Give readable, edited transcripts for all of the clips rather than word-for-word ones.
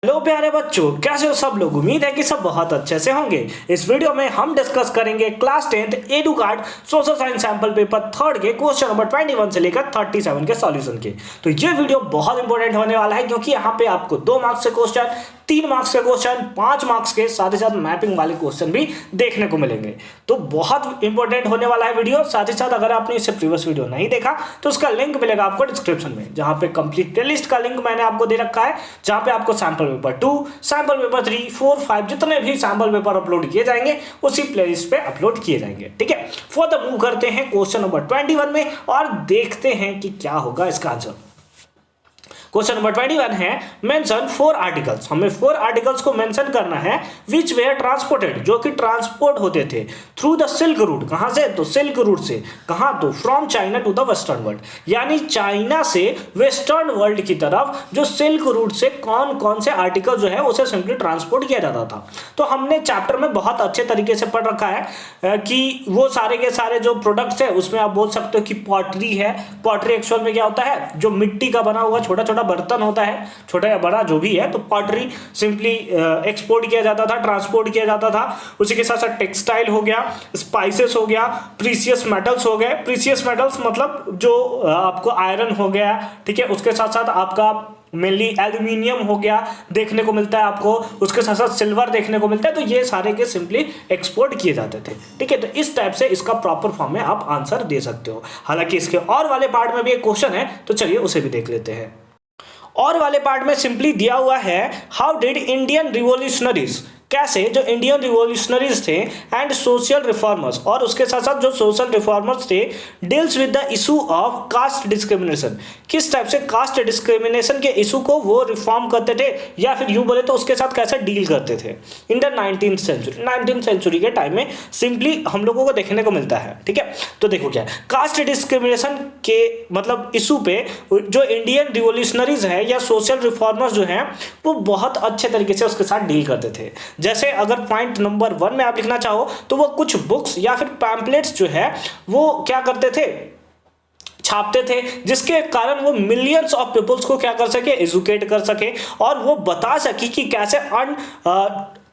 Hello प्यारे बच्चों, कैसे हो सब लोग। उम्मीद है कि सब बहुत अच्छे से होंगे। इस वीडियो में हम डिस्कस करेंगे class 10th edu card social science sample paper 3rd के क्वेश्चन नंबर 21 से लेकर 37 के सॉल्यूशन के। तो ये वीडियो बहुत इंपॉर्टेंट होने वाला है क्योंकि यहाँ पे आपको 2 मार्क्स के क्वेश्चन, 3 मार्क्स के क्वेश्चन, 5 मार्क्स के साथ ही साथ मैपिंग वाले क्वेश्चन भी देखने को मिलेंगे। तो बहुत इंपॉर्टेंट होने वाला है वीडियो। साथ ही साथ अगर आपने इससे प्रीवियस वीडियो नहीं देखा तो उसका लिंक मिलेगा आपको डिस्क्रिप्शन में, जहां पे कंप्लीट लिस्ट का लिंक मैंने आपको दे रखा है, जहां पे आपको सैंपल पेपर 2, सैंपल पेपर 3, 4, 5 जितने भी सैंपल पेपर अपलोड किए जाएंगे उसी प्लेलिस्ट पे अपलोड किए जाएंगे। ठीक है, फर्दर मूव करते हैं क्वेश्चन नंबर 21 में और देखते हैं कि क्या होगा इसका आंसर। क्वेश्चन नंबर 21 है मेंशन 4 आर्टिकल्स। हमें 4 आर्टिकल्स को मेंशन करना है विच वेयर ट्रांसपोर्टेड, जो कि ट्रांसपोर्ट होते थे थ्रू द सिल्क रूट। कहां से? तो सिल्क रूट से। कहां? तो from China to the western world, यानी चाइना से वेस्टर्न वर्ल्ड की तरफ जो सिल्क रूट से कौन कौन से आर्टिकल जो है उसे सिंपली ट्रांसपोर्ट किया जाता था। तो हमने चैप्टर में बहुत अच्छे तरीके से पढ़ रखा है कि वो सारे के सारे जो प्रोडक्ट्स है उसमें आप बोल सकते हो कि पॉटरी है। पॉटरी एक्चुअल में क्या होता है? जो मिट्टी का बना हुआ छोटा छोटा बर्तन होता है, छोटा या बड़ा जो भी है। तो पॉटरी सिंपली एक्सपोर्ट किया जाता था, ट्रांसपोर्ट किया जाता था। उसी के साथ साथ टेक्सटाइल हो गया, स्पाइसेस हो गया, प्रीसियस मेटल्स हो गए। प्रीसियस मेटल्स मतलब जो आपको आयरन हो गया, ठीक है। उसके साथ साथ आपका मेनली एल्यूमिनियम हो गया देखने को मिलता है आपको, उसके साथ साथ सिल्वर देखने को मिलता है। तो ये सारे के सिंपली एक्सपोर्ट किए जाते थे। ठीक है, तो इस टाइप से इसका प्रॉपर फॉर्म में आप आंसर दे सकते हो। हालांकि इसके और वाले पार्ट में भी एक क्वेश्चन है, तो चलिए उसे भी देख लेते हैं। और वाले पार्ट में सिंपली दिया हुआ है हाउ डिड इंडियन रिवॉल्यूशनरीज, कैसे जो इंडियन रिवॉल्यूशनरीज थे एंड सोशल रिफॉर्मर्स, और उसके साथ साथ जो सोशल रिफॉर्मर्स थे, deals with the issue of caste discrimination, किस टाइप से कास्ट डिस्क्रिमिनेशन के इशू को वो रिफॉर्म करते थे, या फिर यूं बोले तो उसके साथ कैसे डील करते थे in the 19th century. 19th century के टाइम में सिंपली हम लोगों को देखने को मिलता है। ठीक है, तो देखो क्या है, कास्ट डिस्क्रिमिनेशन के मतलब इशू पे जो इंडियन रिवॉल्यूशनरीज है या सोशल रिफॉर्मर्स जो हैं वो बहुत अच्छे तरीके से उसके साथ डील करते थे। जैसे अगर पॉइंट नंबर 1 में आप लिखना चाहो तो वो कुछ बुक्स या फिर पैम्पलेट्स जो है वो क्या करते थे, छापते थे, जिसके कारण वो मिलियंस ऑफ पीपल्स को क्या कर सके, एजुकेट कर सके, और वो बता सके कि कैसे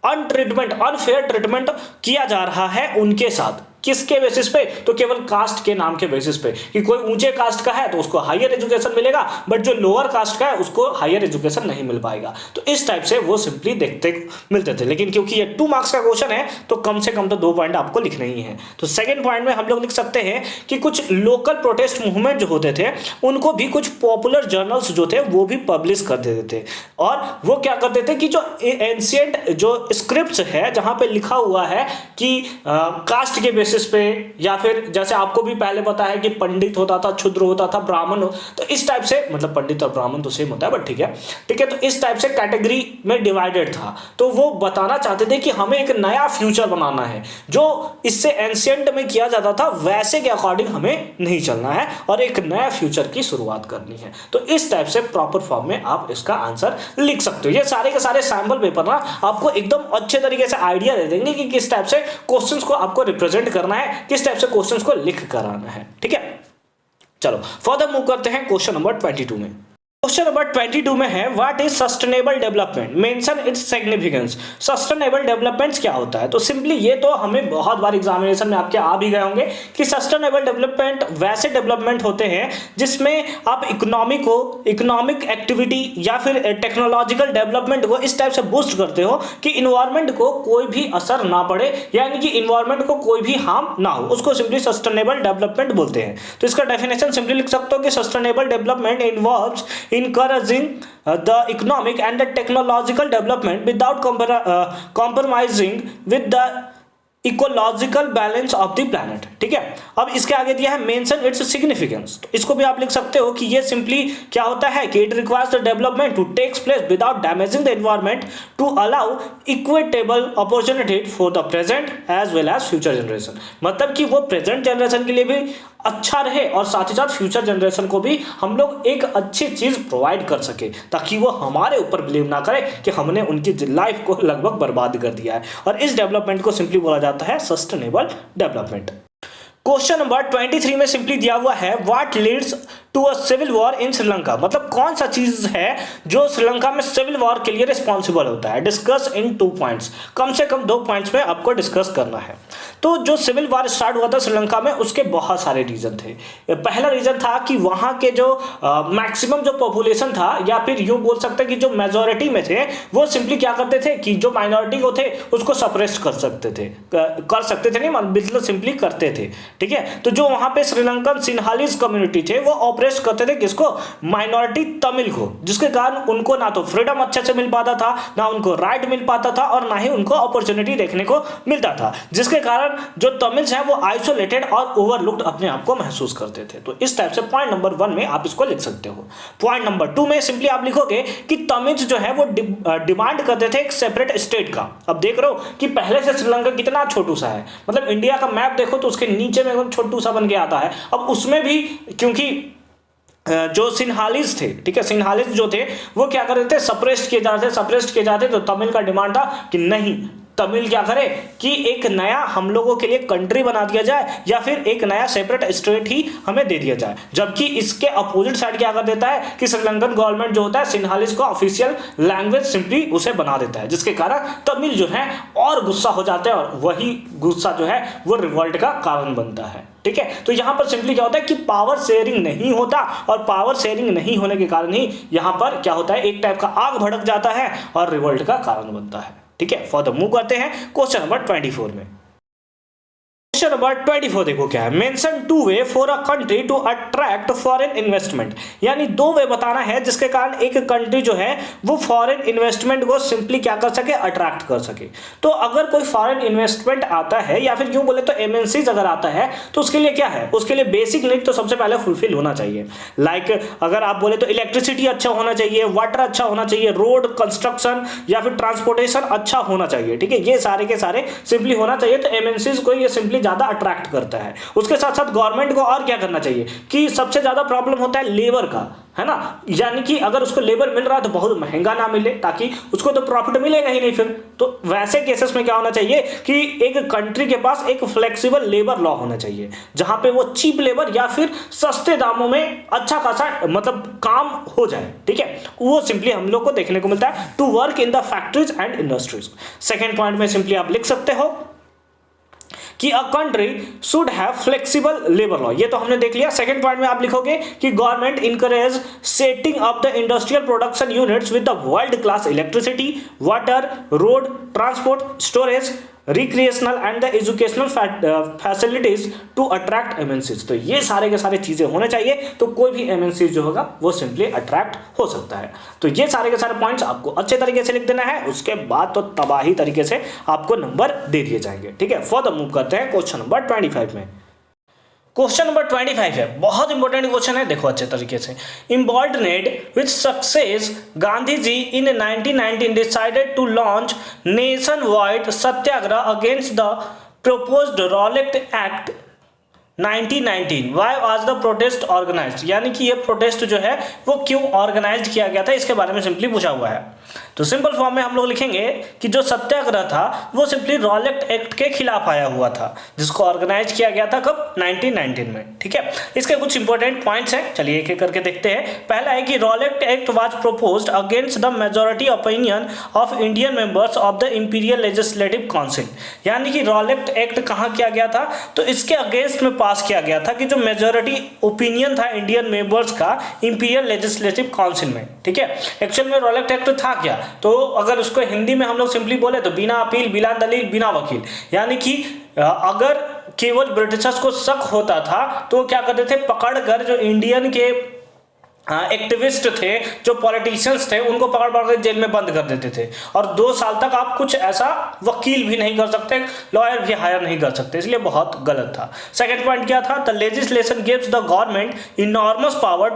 अनफेयर ट्रीटमेंट किया जा रहा है उनके साथ। किसके बेसिस पे? तो केवल कास्ट के नाम के बेसिस पे, कि कोई ऊंचे कास्ट का है तो उसको हायर एजुकेशन मिलेगा, बट जो लोअर कास्ट का है उसको हायर एजुकेशन नहीं मिल पाएगा। तो इस टाइप से वो सिंपली देखते मिलते थे। लेकिन क्योंकि ये 2 मार्क्स का क्वेश्चन है तो कम से कम तो 2 पॉइंट आपको लिखने ही है। तो सेकंड पॉइंट में हम लोग लिख सकते हैं कि कुछ लोकल प्रोटेस्ट मूवमेंट जो होते थे उनको भी कुछ पॉपुलर जर्नल्स जो थे वो भी पब्लिश कर देते थे, और वो क्या करते थे कि जो एंशिएंट जो स्क्रिप्ट्स है जहां पे लिखा हुआ है कि कास्ट के पे, या फिर जैसे आपको भी पहले पता है कि पंडित होता था, क्षुद्र होता था, ब्राह्मण हो, तो इस टाइप से, मतलब पंडित और ब्राह्मण तो सेम होता है बट ठीक है, तो इस टाइप से कैटेगरी में डिवाइडेड था। तो वो बताना चाहते थे कि हमें एक नया फ्यूचर बनाना है, जो इससे एंशिएंट में किया जाता था वैसे के अकॉर्डिंग हमें नहीं चलना है और एक नया फ्यूचर की शुरुआत करनी है। तो इस टाइप से प्रॉपर फॉर्म में आप इसका आंसर लिख सकते हो। ये सारे के सारे सैंपल पेपर ना आपको एकदम अच्छे तरीके से आइडिया दे देंगे कि किस टाइप से क्वेश्चंस को आपको रिप्रेजेंट करना है, किस टाइप से क्वेश्चंस को लिख कर आना है। ठीक है, चलो फर्दर मूव करते हैं क्वेश्चन नंबर 22 में। क्वेश्चन नंबर 22 में है what is sustainable development, mention its significance. Sustainable development क्या होता है? तो सिंपली ये तो हमें बहुत बार एग्जामिनेशन में आपके आ भी गए होंगे कि सस्टेनेबल डेवलपमेंट वैसे डेवलपमेंट होते हैं जिसमें आप इकोनॉमिक एक्टिविटी या फिर टेक्नोलॉजिकल डेवलपमेंट को इस टाइप से बूस्ट करते हो कि इन्वायरमेंट को कोई भी असर ना पड़े, यानी कि इन्वायरमेंट को कोई भी हार्म ना हो, उसको सिंपली सस्टेनेबल डेवलपमेंट बोलते हैं। तो इसका डेफिनेशन सिंपली लिख सकते हो कि sustainable development involves encouraging the economic and the technological development without compromising with the ecological balance of the planet. ठीक है, अब इसके आगे दिया है मेंशन इट्स सिग्निफिकेंस। तो इसको भी आप लिख सकते हो कि ये सिंपली क्या होता है कि it requires the development to takes place without damaging the environment to allow equitable opportunity for the present as well as future generation. मतलब कि वो प्रेजेंट जनरेशन के लिए भी अच्छा रहे और साथ ही साथ फ्यूचर जनरेशन को भी हम लोग एक अच्छी चीज प्रोवाइड कर सके, ताकि वो हमारे ऊपर ब्लेम ना करे कि हमने उनकी लाइफ को लगभग बर्बाद कर दिया है। और इस डेवलपमेंट को सिंपली बोला जाता है सस्टेनेबल डेवलपमेंट। क्वेश्चन नंबर 23 में सिंपली दिया हुआ है what leads to a civil war in Sri Lanka, मतलब कौन सा चीज है जो श्रीलंका में सिविल वॉर के लिए रिस्पॉन्सिबल होता है। डिस्कस इन 2 पॉइंट्स, कम से कम 2 पॉइंट्स में आपको डिस्कस करना है। तो जो सिविल वॉर स्टार्ट हुआ था श्रीलंका में, उसके बहुत सारे रीजन थे। पहला रीजन था कि वहां के जो मैक्सिमम जो पॉपुलेशन था, या फिर यूं बोल सकते हैं कि जो मेजोरिटी में थे, वो सिंपली क्या करते थे कि जो माइनॉरिटी को थे उसको सप्रेस कर सकते थे नहीं, मतलब सिंपली करते थे। ठीक है, तो जो वहां पे श्रीलंकन सिंहालीज कम्युनिटी थे वो ऑपरेट करते थे किसको, माइनॉरिटी तमिल को, जिसके कारण उनको ना तो फ्रीडम अच्छे से मिल पाता था, ना उनको राइट मिल पाता था, और ना ही उनको अपॉर्चुनिटी देखने को मिलता था, जिसके कारण जो तमिल्स हैं वो आइसोलेटेड और ओवरलुक्ड अपने आप को महसूस करते थे। तो इस टाइप से पॉइंट नंबर 1 में आप इसको लिख सकते हो। पॉइंट नंबर 2 में सिंपली आप लिखोगे कि तमिल्स जो है वो डिमांड करते थे एक सेपरेट स्टेट का। अब देख रहे हो कि पहले से श्रीलंका कितना छोटू सा है, मतलब इंडिया का मैप देखो तो उसके नीचे में एकदम छोटू सा बन के आता है। अब उसमें भी क्योंकि जो सिंहालीज थे, ठीक है, सिंहालीज जो थे वो क्या कर रहे थे, सप्रेस्ड किए जाते, तो तमिल का डिमांड था कि नहीं, तमिल क्या करे कि एक नया हम लोगों के लिए कंट्री बना दिया जाए, या फिर एक नया सेपरेट स्टेट ही हमें दे दिया जाए। जबकि इसके अपोजिट साइड क्या कर देता है कि श्रीलंकन गवर्नमेंट जो होता है सिंहालीज को ऑफिशियल लैंग्वेज सिंपली उसे बना देता है, जिसके कारण तमिल जो है और गुस्सा हो जाते हैं, और वही गुस्सा जो है वो रिवॉल्ट का कारण बनता है। ठीक है, तो यहां पर सिंपली क्या होता है कि पावर शेयरिंग नहीं होता, और पावर शेयरिंग नहीं होने के कारण ही यहां पर क्या होता है, एक टाइप का आग भड़क जाता है और रिवॉल्ट का कारण बनता है। ठीक है, फॉर द मूव करते हैं क्वेश्चन नंबर 24 में। क्वेश्चन नंबर 24 देखो क्या है, mention 2 way for a country to attract foreign investment, यानी 2 वे बताना है जिसके कारण एक कंट्री जो है वो फॉरेन इन्वेस्टमेंट को सिंपली क्या कर सके, अट्रैक्ट कर सके। तो अगर कोई फॉरेन इन्वेस्टमेंट आता है, या फिर यूं बोले तो एमएनसीज अगर आता है, तो उसके लिए क्या है, उसके लिए बेसिक नीड तो सबसे पहले फुलफिल होना चाहिए। लाइक अगर आप बोले तो इलेक्ट्रिसिटी अच्छा होना चाहिए, वाटर अच्छा होना चाहिए, रोड कंस्ट्रक्शन या फिर ट्रांसपोर्टेशन अच्छा होना चाहिए। ठीक है, ये सारे के सारे सिंपली होना चाहिए, तो एमएनसीज को ये सिंपली ज्यादा अट्रैक्ट करता है। उसके साथ साथ गवर्नमेंट को और क्या करना चाहिए कि सबसे ज्यादा प्रॉब्लम होता है लेबर का, है ना, यानी कि अगर उसको लेबर मिल रहा है तो बहुत महंगा ना मिले, ताकि उसको तो प्रॉफिट मिलेगा ही नहीं फिर। तो वैसे केसेस में क्या होना चाहिए कि एक कंट्री के पास एक फ्लेक्सिबल लेबर लॉ होना चाहिए, जहां पे वो चीप लेबर या फिर सस्ते दामों में अच्छा खासा मतलब काम हो जाए। ठीक है, वो सिंपली हम लोग को देखने को मिलता है, to work in the factories and industries. Second point में सिंपली आप लिख सकते हो कि a country should have flexible labour law, ये तो हमने देख लिया। सेकंड पॉइंट में आप लिखोगे कि government encourage setting up the industrial production units with the world class electricity, water, road, transport, storage, recreational and the educational facilities to attract MNCs. तो ये सारे के सारे चीजें होने चाहिए, तो कोई भी एमएनसी जो होगा वो सिंपली अट्रैक्ट हो सकता है। तो ये सारे के सारे पॉइंट्स आपको अच्छे तरीके से लिख देना है, उसके बाद तो तबाही तरीके से आपको नंबर दे दिए जाएंगे। ठीक है, फर्दर मूव करते हैं क्वेश्चन नंबर 25 में। क्वेश्चन नंबर 25 है, बहुत इंपॉर्टेंट क्वेश्चन है, देखो अच्छे तरीके से। Emboldened with success, Gandhi ji in 1919 decided to launch nationwide satyagraha against the proposed Rowlatt Act 1919। Why was the protest organised, यानी कि ये प्रोटेस्ट जो है वो क्यों ऑर्गेनाइज किया गया था, इसके बारे में सिंपली पूछा हुआ है। तो सिंपल फॉर्म में हम लोग लिखेंगे कि जो सत्याग्रह था वो सिंपली रॉलेट एक्ट के खिलाफ आया हुआ था, जिसको ऑर्गेनाइज किया गया था कब, 1919 में। ठीक है, इसके कुछ इंपॉर्टेंट पॉइंट्स हैं, चलिए एक एक करके देखते हैं। पहला है कि Rowlatt act was proposed against the majority opinion of Indian members of the imperial legislative council, यानी कि रॉलेट एक्ट कहाँ किया गया था, तो इसके अगेंस्ट में पास किया गया था कि जो मेजॉरिटी ओपिनियन था इंडियन मेंबर्स का इंपीरियल लेजिस्लेटिव काउंसिल में। ठीक है, एक्चुअल में रॉलेट एक्ट था क्या, तो अगर उसको हिंदी में हम लोग सिंपली बोले तो बिना अपील, बिना दलील, बिना वकील, यानी कि अगर केवल ब्रिटिशर्स को शक होता था तो क्या करते थे, पकड़कर जो इंडियन के एक्टिविस्ट थे, जो पॉलिटिशियंस थे, उनको पकड़ पकड़ कर जेल में बंद कर देते थे, और 2 साल तक आप कुछ ऐसा वकील भी नहीं कर सकते, लॉयर भी हायर नहीं कर सकते, इसलिए बहुत गलत था। सेकंड पॉइंट क्या था, the legislation gives the government enormous power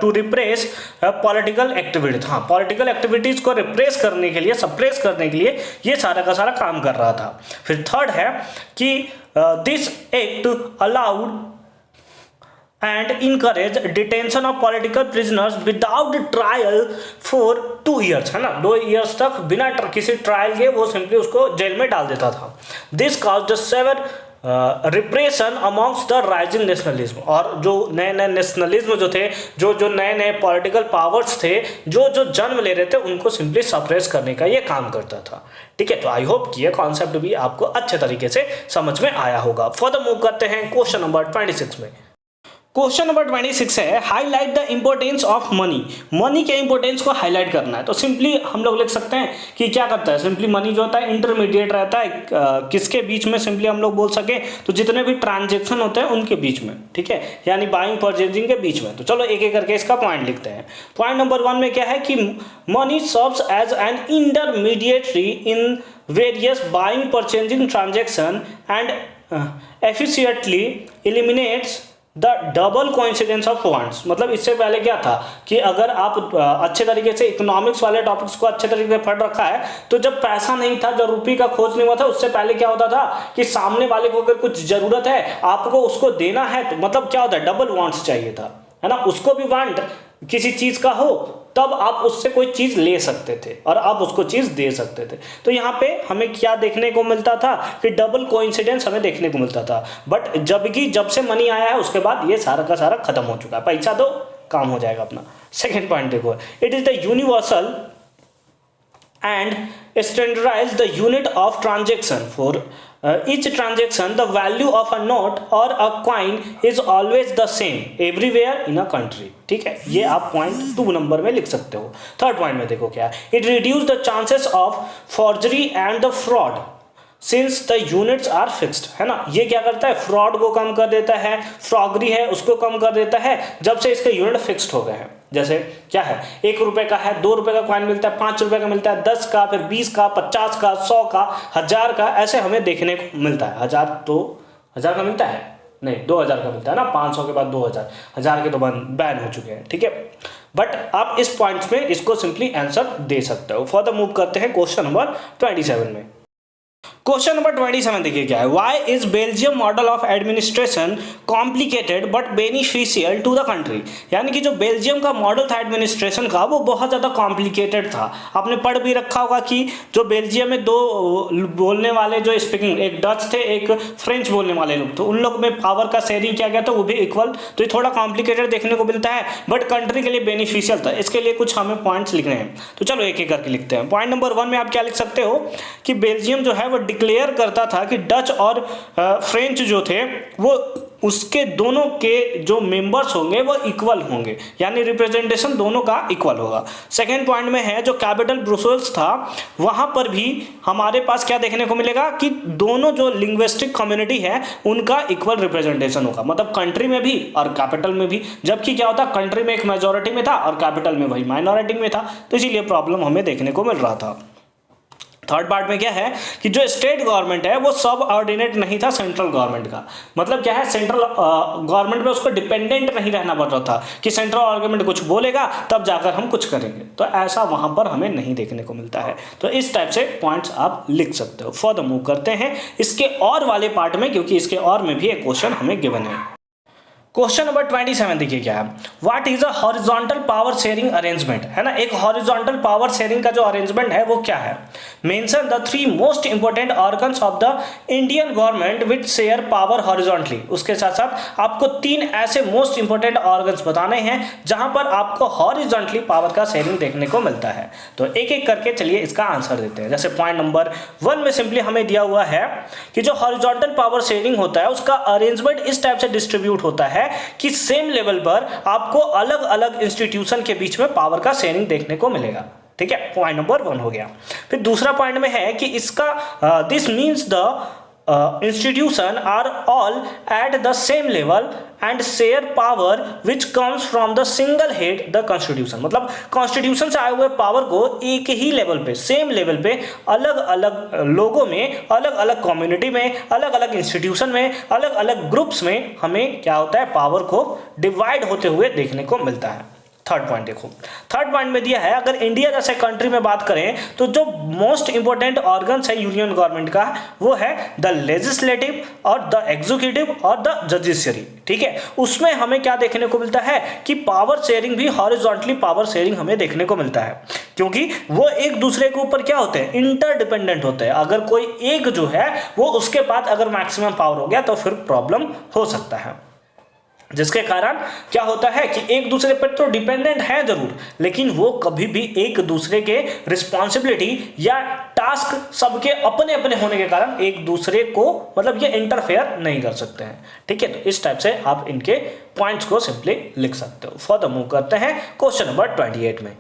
to repress political activities. हाँ, पॉलिटिकल एक्टिविटीज को रिप्रेस करने के लिए, सप्रेस करने के लिए ये सारा का सारा काम कर रहा था। फिर थर्ड है कि this act allowed and encourage detention of political prisoners without trial for 2 years, है ना, 2 years तक बिना किसी ट्रायल के वो सिंपली उसको जेल में डाल देता था। This caused severe repression amongst the rising nationalism, और जो नए नए नेशनलिज्म जो थे, जो नए नए पॉलिटिकल पावर्स थे, जो जन्म ले रहे थे, उनको सिंपली सप्रेस करने का ये काम करता था। ठीक है, तो आई होप कि ये कॉन्सेप्ट भी आपको अच्छे तरीके से समझ में आया होगा। फर्दर मूव करते हैं क्वेश्चन नंबर 26 में। क्वेश्चन नंबर 26 है highlight the importance of money. Money के इंपॉर्टेंस को हाईलाइट करना है, तो सिंपली हम लोग लिख सकते हैं कि क्या करता है, सिंपली मनी जो होता है इंटरमीडिएट रहता है किसके बीच में, सिंपली हम लोग बोल सके तो जितने भी ट्रांजेक्शन होते हैं उनके बीच में। ठीक है, यानी बाइंग परचेजिंग के बीच में। तो चलो एक एक करके इसका पॉइंट लिखते हैं। पॉइंट नंबर 1 में क्या है कि money serves as an intermediary in various buying purchasing transaction and efficiently eliminates the double coincidence of funds. मतलब इससे पहले क्या था कि अगर आप अच्छे तरीके से इकोनॉमिक्स वाले टॉपिक्स को अच्छे तरीके से पढ़ रखा है, तो जब पैसा नहीं था, जब रुपये का खोज नहीं हुआ था, उससे पहले क्या होता था कि सामने वाले को अगर कुछ जरूरत है, आपको उसको देना है, तो मतलब क्या होता है, डबल वांट्स चाहिए था, है ना। उसको भी वांट किसी चीज का हो, तब आप उससे कोई चीज ले सकते थे और आप उसको चीज दे सकते थे। तो यहाँ पे हमें क्या देखने को मिलता था कि डबल कोइंसिडेंस हमें देखने को मिलता था। बट जब से मनी आया है उसके बाद ये सारा का सारा खत्म हो चुका है। पैसा दो, काम हो जाएगा अपना। सेकेंड पॉइंट देखो, it is the universal and standardize the unit of transaction. For each transaction, the value of a note or a coin is always the same everywhere in a country. ठीक है, ये आप point 2 number में लिख सकते हो। Third point में देखो क्या है, it reduce the chances of forgery and the fraud since the units are fixed, है ना। ये क्या करता है, फ्रॉड को कम कर देता है, फ्रॉगरी है उसको कम कर देता है, जब से इसके यूनिट फिक्स्ड हो गए हैं। जैसे क्या है, 1 रुपए का है, 2 रुपए का कॉइन मिलता है, 5 रुपए का मिलता है, 10 का, फिर 20 का, 50 का, 100 का, 1000 का, ऐसे हमें देखने को मिलता है। 1000 का मिलता है, नहीं 2000 का मिलता है ना, 500 के बाद 2000, 1000 के तो बैन हो चुके हैं। ठीक है, बट आप इस पॉइंट्स में इसको सिंपली आंसर दे सकते हो। फर्दर मूव करते हैं क्वेश्चन नंबर 27 में। क्वेश्चन नंबर 27 देखिए क्या है, why is Belgium model of administration complicated but beneficial to the country. यानी कि जो बेल्जियम का मॉडल था एडमिनिस्ट्रेशन का, वो बहुत ज़्यादा कॉम्प्लिकेटेड था। आपने पढ़ भी रखा होगा कि जो बेल्जियम में 2 बोलने वाले जो स्पीकिंग, एक डच थे, एक फ्रेंच बोलने वाले लोग, तो उन लोग में पावर का शेयरिंग किया गया था, वो भी इक्वल। तो ये थोड़ा कॉम्प्लिकेटेड देखने को मिलता है, बट कंट्री के लिए बेनिफिशियल था। इसके लिए कुछ हमें पॉइंट्स लिखने हैं, तो चलो एक एक करके लिखते हैं। पॉइंट नंबर 1 में आप क्या लिख सकते हो कि बेल्जियम जो है वो डिक्लेयर करता था कि डच और फ्रेंच जो थे वो उसके दोनों के जो मेंबर्स होंगे वो इक्वल होंगे, यानी रिप्रेजेंटेशन दोनों का इक्वल होगा। सेकेंड पॉइंट में है जो कैपिटल ब्रुसेल्स था, वहां पर भी हमारे पास क्या देखने को मिलेगा कि दोनों जो लिंग्विस्टिक कम्युनिटी है उनका इक्वल रिप्रेजेंटेशन होगा, मतलब कंट्री में भी और कैपिटल में भी। जबकि क्या होता, कंट्री में एक मेजोरिटी में था और कैपिटल में वही माइनॉरिटी में था, तो इसीलिए प्रॉब्लम हमें देखने को मिल रहा था। थर्ड पार्ट में क्या है कि जो स्टेट गवर्नमेंट है वो सब ऑर्डिनेट नहीं था सेंट्रल गवर्नमेंट का। मतलब क्या है, सेंट्रल गवर्नमेंट पे उसको डिपेंडेंट नहीं रहना पड़ रहा था कि सेंट्रल गवर्नमेंट कुछ बोलेगा तब जाकर हम कुछ करेंगे, तो ऐसा वहां पर हमें नहीं देखने को मिलता है। तो इस टाइप से पॉइंट्स आप लिख सकते हो। फर्दर मूव करते हैं इसके और वाले पार्ट में, क्योंकि इसके और में भी एक क्वेश्चन हमें गिवन है। क्वेश्चन नंबर 27 देखिए क्या है, what is a horizontal power sharing arrangement, है ना। एक हॉरिजॉन्टल पावर शेयरिंग का जो अरेंजमेंट है वो क्या है, mention the 3 most important organs of the Indian government which share power horizontally. उसके साथ साथ आपको 3 ऐसे मोस्ट इंपोर्टेंट ऑर्गन्स बताने हैं जहां पर आपको हॉरिजॉन्टली पावर का शेयरिंग देखने को मिलता है। तो एक एक करके चलिए इसका आंसर देते हैं। जैसे पॉइंट नंबर 1 में सिंपली हमें दिया हुआ है कि जो हॉरिजॉन्टल पावर शेयरिंग होता है उसका अरेंजमेंट इस टाइप से डिस्ट्रीब्यूट होता है कि सेम लेवल पर आपको अलग अलग इंस्टीट्यूशन के बीच में पावर का शेयरिंग देखने को मिलेगा। ठीक है, पॉइंट नंबर 1 हो गया। फिर दूसरा पॉइंट में है कि इसका this means the institution are all at the same level and share power which comes from the single head the constitution। मतलब कॉन्स्टिट्यूशन से आए हुए पावर को एक ही लेवल पे, सेम लेवल पे अलग अलग लोगों में, अलग अलग कम्युनिटी में, अलग अलग इंस्टीट्यूशन में, अलग अलग ग्रुप्स में हमें क्या होता है, पावर को डिवाइड होते हुए देखने को मिलता है। थर्ड पॉइंट देखो, थर्ड पॉइंट में दिया है अगर इंडिया जैसे कंट्री में बात करें तो जो मोस्ट इंपॉर्टेंट ऑर्गन्स है यूनियन गवर्नमेंट का वो है द लेजिस्लेटिव और द एग्जीक्यूटिव और द जुडिशरी। ठीक है, उसमें हमें क्या देखने को मिलता है कि पावर शेयरिंग भी हॉरिजॉन्टली पावर शेयरिंग हमें देखने को मिलता है, क्योंकि वो एक दूसरे के ऊपर क्या होते हैं, इंटरडिपेंडेंट होते हैं। अगर कोई एक जो है वो उसके पास अगर मैक्सिमम पावर हो गया तो फिर प्रॉब्लम हो सकता है, जिसके कारण क्या होता है कि एक दूसरे पर तो डिपेंडेंट है जरूर, लेकिन वो कभी भी एक दूसरे के रिस्पॉन्सिबिलिटी या टास्क सबके अपने अपने होने के कारण एक दूसरे को मतलब ये इंटरफेयर नहीं कर सकते हैं। ठीक है, तो इस टाइप से आप इनके पॉइंट्स को सिंपली लिख सकते हो। फर्दर मूव करते हैं क्वेश्चन नंबर 28 में।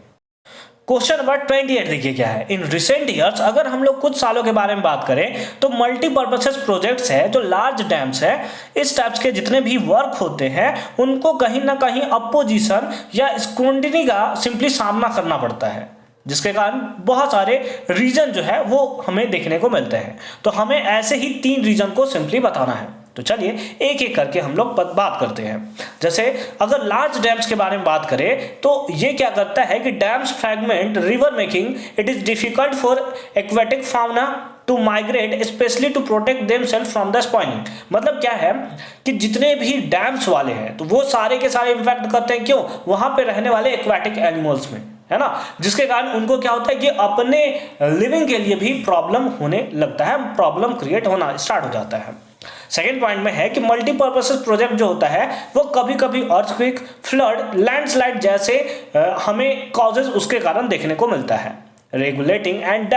क्वेश्चन नंबर 28 देखिए क्या है, इन रिसेंट ईयर्स अगर हम लोग कुछ सालों के बारे में बात करें तो मल्टीपर्पसेस प्रोजेक्ट्स है जो लार्ज डैम्स है, इस टाइप्स के जितने भी वर्क होते हैं उनको कहीं ना कहीं अपोजिशन या स्क्रूटिनी का सिंपली सामना करना पड़ता है, जिसके कारण बहुत सारे रीजन जो है वो हमें देखने को मिलते हैं। तो हमें ऐसे ही 3 रीजन को सिंपली बताना है। तो चलिए एक एक करके हम लोग बात करते हैं। जैसे अगर लार्ज डैम्स के बारे में बात करें तो ये क्या करता है कि dams fragment river making it is difficult for aquatic fauna to migrate specially to protect themselves from the spoiling. मतलब क्या है कि जितने भी डैम्स वाले हैं तो वो सारे के सारे इन्फेक्ट करते हैं, क्यों, वहां पे रहने वाले एक्वेटिक एनिमल्स में, है ना, जिसके कारण उनको क्या होता है कि अपने लिविंग के लिए भी प्रॉब्लम होने लगता है, प्रॉब्लम क्रिएट होना स्टार्ट हो जाता है। सेकेंड पॉइंट में है कि मल्टीपर्पसेस प्रोजेक्ट जो होता है वो कभी कभी अर्थक्वेक, फ्लड, लैंडस्लाइड जैसे हमें कॉजेज उसके कारण देखने को मिलता है। Regulating and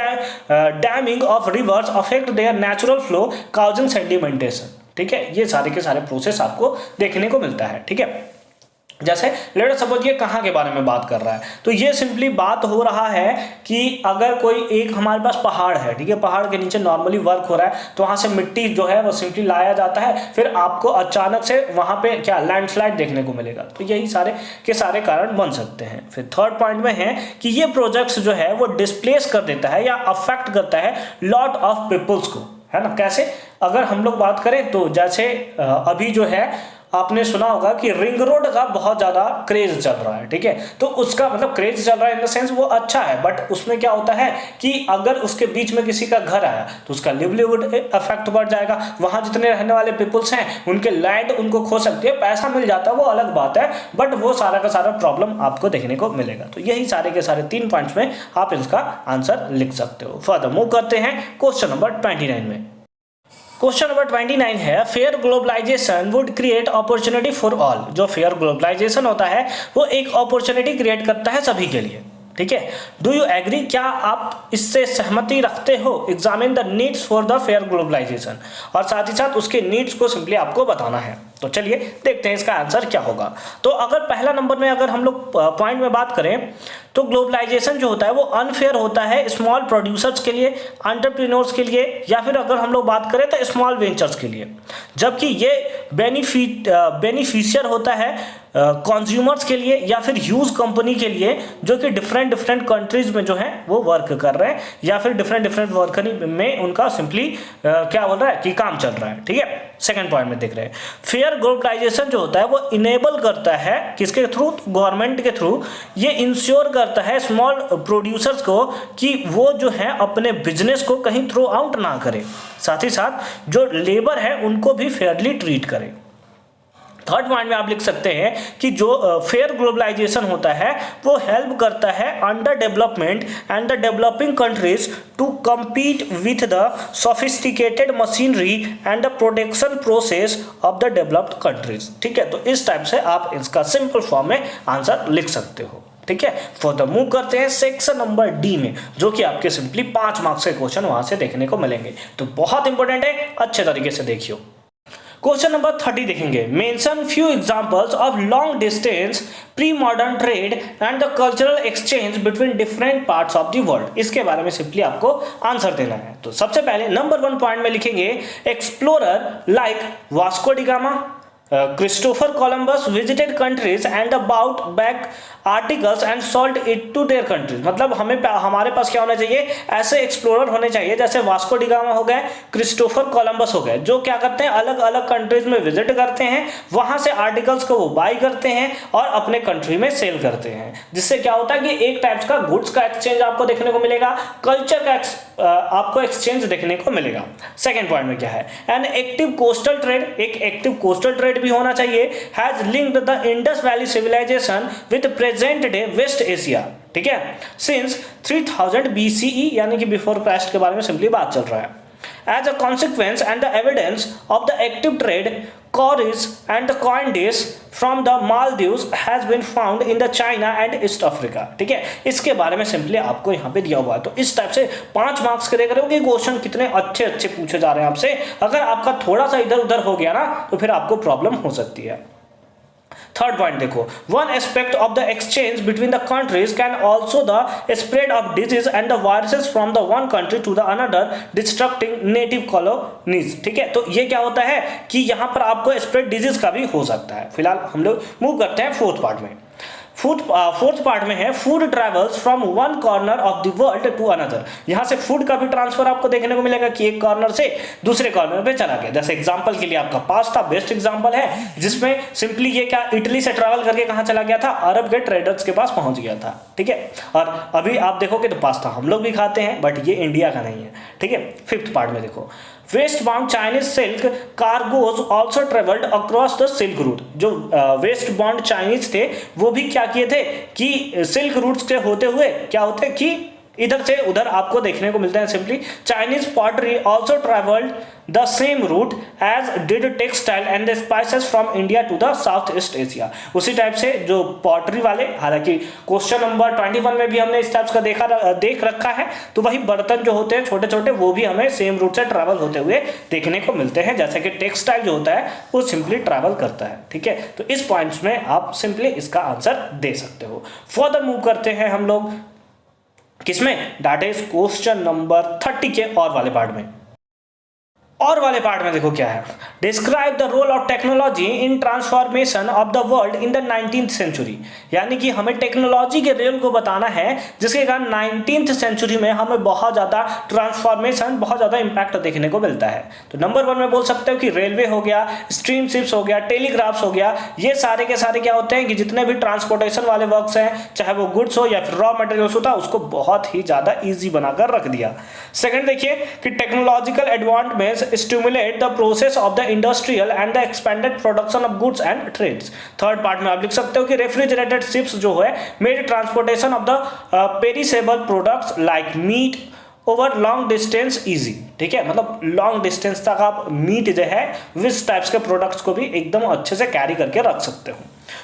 damming of reverse affect there natural flow causing sedimentation. ठीक है, ये सारे के सारे प्रोसेस आपको देखने को मिलता है। ठीक है, जैसे लेट सपोज ये कहाँ के बारे में बात कर रहा है, तो ये सिंपली बात हो रहा है कि अगर कोई एक हमारे पास पहाड़ है, ठीक है, पहाड़ के नीचे नॉर्मली वर्क हो रहा है तो वहाँ से मिट्टी जो है वो सिंपली लाया जाता है, फिर आपको अचानक से वहाँ पे क्या लैंडस्लाइड देखने को मिलेगा। तो यही सारे के सारे कारण बन सकते हैं। फिर थर्ड पॉइंट में है कि ये प्रोजेक्ट्स जो है वो डिस्प्लेस कर देता है या अफेक्ट करता है लॉट ऑफ पीपल्स को, है ना। कैसे, अगर हम लोग बात करें तो जैसे अभी जो है आपने सुना होगा कि रिंग रोड का बहुत ज़्यादा क्रेज चल रहा है। ठीक है, तो उसका मतलब क्रेज चल रहा है इन द सेंस वो अच्छा है, बट उसमें क्या होता है कि अगर उसके बीच में किसी का घर आया तो उसका लिवलीहुड इफेक्ट बढ़ जाएगा, वहाँ जितने रहने वाले पीपल्स हैं उनके लैंड उनको खो सकती है, पैसा मिल जाता है वो अलग बात है, बट वो सारा का सारा प्रॉब्लम आपको देखने को मिलेगा। तो यही सारे के सारे 3 पॉइंट्स में आप इसका आंसर लिख सकते हो। फर्दर मूव करते हैं क्वेश्चन नंबर 29 में। क्वेश्चन नंबर 29 है fair globalisation would create opportunity for all. जो फेयर ग्लोबलाइजेशन होता है वो एक अपॉर्चुनिटी क्रिएट करता है सभी के लिए। ठीक है, डू यू एग्री, क्या आप इससे सहमति रखते हो। Examine the needs for the fair globalisation, और साथ ही साथ उसके नीड्स को सिंपली आपको बताना है। तो चलिए देखते हैं इसका आंसर क्या होगा। तो अगर पहला नंबर में अगर हम लोग पॉइंट में बात करें तो ग्लोबलाइजेशन जो होता है वो अनफेयर होता है स्मॉल प्रोड्यूसर्स के लिए, एंटरप्रेन्योर्स के लिए, या फिर अगर हम लोग बात करें तो स्मॉल वेंचर्स के लिए, जबकि ये बेनिफिशियर होता है कंज्यूमर्स के लिए या फिर ह्यूज कंपनी के लिए जो कि डिफरेंट कंट्रीज में जो है वो वर्क कर रहे हैं, या फिर डिफरेंट वर्क में उनका सिंपली क्या बोल रहा है कि काम चल रहा है। ठीक है, सेकंड पॉइंट में देख रहे हैं फेयर ग्लोबलाइजेशन जो होता है वो इनेबल करता है किसके थ्रू, गवर्नमेंट के थ्रू। ये इंश्योर करता है स्मॉल प्रोड्यूसर्स को कि वो जो है अपने बिजनेस को कहीं थ्रू आउट ना करे, साथ ही साथ जो लेबर है उनको भी फेयरली ट्रीट करे। थर्ड पॉइंट में आप लिख सकते हैं कि जो फेयर ग्लोबलाइजेशन होता है वो हेल्प करता है under development and the developing countries to compete with the sophisticated machinery and the production process of the developed countries। ठीक है, तो इस टाइप से आप इसका सिंपल फॉर्म में आंसर लिख सकते हो। ठीक है, फर्दर मूव करते हैं सेक्शन नंबर डी में, जो कि आपके सिंपली 5 मार्क्स के क्वेश्चन वहां से देखने को मिलेंगे। तो बहुत इंपॉर्टेंट है, अच्छे तरीके से देखियो। क्वेश्चन नंबर 30 देखेंगे, mention few examples of long distance pre modern trade and the cultural exchange between different parts of the world. इसके बारे में सिंपली आपको आंसर देना है। तो सबसे पहले नंबर 1 पॉइंट में लिखेंगे explorer like Vasco da Gama, Christopher Columbus visited countries and about back articles and sold it to their countries. मतलब हमारे पास क्या होना चाहिए, ऐसे एक्सप्लोरर होने चाहिए जैसे वास्को डी गामा हो गए, क्रिस्टोफर कोलंबस हो गए, जो क्या करते हैं अलग अलग कंट्रीज में विजिट करते हैं, वहां से आर्टिकल्स को वो बाई करते हैं और अपने कंट्री में सेल करते हैं, जिससे क्या होता है कि एक टाइप्स का गुड्स का एक्सचेंज आपको देखने को मिलेगा, कल्चर का आपको एक्सचेंज देखने को मिलेगा। सेकेंड पॉइंट में क्या है, एन एक्टिव कोस्टल ट्रेड, एक एक्टिव कोस्टल ट्रेड भी होना चाहिए, has linked the Indus valley civilisation with present day west Asia, ठीक है, सिंस 3000 BCE यानी कि बिफोर क्राइस्ट के बारे में सिंपली बात चल रहा है। As a consequence and the evidence of the active trade, cowries and coin dish from the Maldives has been found in the China and East Africa, ठीक है, इसके बारे में सिंपली आपको यहाँ पे दिया हुआ है। तो इस टाइप से 5 मार्क्स के देख रहे हो कि क्वेश्चन कितने अच्छे अच्छे पूछे जा रहे हैं आपसे। अगर आपका थोड़ा सा इधर उधर हो गया ना तो फिर आपको प्रॉब्लम हो सकती है। थर्ड पॉइंट देखो, one aspect of the exchange between the countries can also the spread of disease and the viruses from the one country to the another destructing native colonies, ठीक है। तो ये क्या होता है कि यहाँ पर आपको स्प्रेड डिजीज का भी हो सकता है। फिलहाल हम लोग मूव करते हैं फोर्थ पार्ट में। फोर्थ पार्ट में है food travels from one corner of the world to another. यहां से फूड का भी ट्रांसफर आपको देखने को मिलेगा कि एक कॉर्नर से दूसरे कॉर्नर पे चला गया। जैसे एग्जांपल के लिए आपका पास्ता बेस्ट एग्जांपल है, जिसमें सिंपली ये क्या इटली से ट्रैवल करके कहां चला गया था, अरब के ट्रेडर्स के पास पहुंच गया था, ठीक है। और अभी आप देखोगे तो पास्ता हम लोग भी खाते हैं बट ये इंडिया का नहीं है, ठीक है। फिफ्थ पार्ट में देखो, waste bound Chinese silk cargoes also travelled across the silk route. जो वेस्ट बाउंड चाइनीज थे वो भी क्या किए थे कि सिल्क रूट से होते हुए क्या होते कि इधर से उधर आपको देखने को मिलते हैं। Simply Chinese pottery also travelled the same route as did textile and the spices from India to the south east Asia. उसी टाइप से जो पॉटरी वाले, हालांकि क्वेश्चन नंबर 21 में भी हमने इस टाइप का देख रखा है, तो वही बर्तन जो होते हैं छोटे छोटे वो भी हमें सेम रूट से ट्रैवल होते हुए देखने को मिलते हैं, जैसे कि टेक्सटाइल जो होता है वो सिंपली ट्रैवल करता है, ठीक है। तो इस पॉइंट्स में आप सिंपली इसका आंसर दे सकते हो। फर्दर मूव करते हैं हम लोग किसमें, दैट इज क्वेश्चन नंबर 30 के और वाले पार्ट में। और वाले पार्ट में देखो क्या है, describe the role of technology in transformation of the world in the 19th century. यानी कि हमें टेक्नोलॉजी के रोल को बताना है जिसके कारण 19th सेंचुरी में हमें बहुत ज़्यादा ट्रांसफॉर्मेशन, बहुत ज़्यादा इंपैक्ट देखने को मिलता है। तो नंबर 1 में बोल सकते हो कि रेलवे हो गया, स्ट्रीम शिप्स हो गया, टेलीग्राफ्स हो गया, ये सारे के सारे क्या होते हैं कि जितने भी ट्रांसपोर्टेशन वाले वर्क्स हैं, चाहे वो गुड्स हो या फिर रॉ मटेरियल्स होता है, उसको बहुत ही ज़्यादा ईजी बनाकर रख दिया। सेकेंड देखिए कि technological advancements stimulate the process of the industrial and the expanded production of goods and trades। Third part में आप लिख सकते हो कि रेफ्रिजरेटेड शिप्स जो है made transportation of the perishable products like meat over long distance easy, ठीक है। मतलब लॉन्ग डिस्टेंस तक आप मीट जो है विस टाइप्स के प्रोडक्ट्स को भी एकदम अच्छे से कैरी करके रख सकते हो।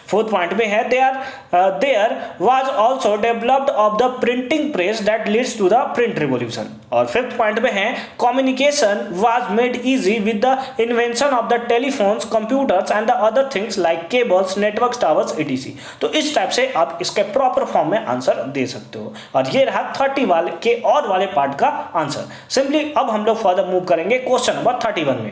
फोर्थ पॉइंट में है there was also developed of the printing press that leads to the print revolution. और फिफ्थ पॉइंट में है communication was made easy with the invention of the telephones, computers and the other things like cables, network towers etc। तो इस type से आप इसके proper form में answer दे सकते हो। और ये रहा 30 वाले के और वाले पार्ट का आंसर। सिंपली अब हम लोग फर्दर मूव करेंगे क्वेश्चन नंबर 31 में।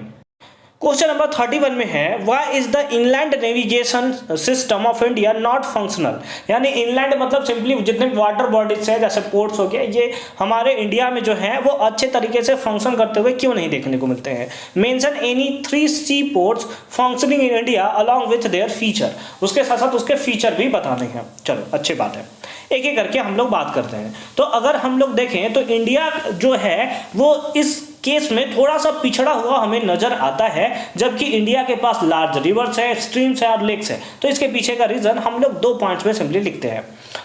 क्वेश्चन नंबर 31 में है why is the inland navigation system of India not functional. यानी इनलैंड मतलब सिंपली जितने वाटर बॉडीज हैं जैसे पोर्ट्स हो गए, ये हमारे इंडिया में जो है वो अच्छे तरीके से फंक्शन करते हुए क्यों नहीं देखने को मिलते हैं। Mention any 3 sea ports functioning in India along with their feature. उसके साथ साथ उसके फीचर भी बताने हैं। चलो अच्छी बात है, एक एक करके हम लोग बात करते हैं। तो अगर हम लोग देखें तो इंडिया जो है वो इस केस में थोड़ा सा पिछड़ा हुआ हमें नजर आता है, जबकि इंडिया के पास लार्ज रिवर्स है, स्ट्रीम्स है और लेक्स है। तो इसके पीछे का रीजन हम लोग 2 पॉइंट्स में सिंपली लिखते हैं।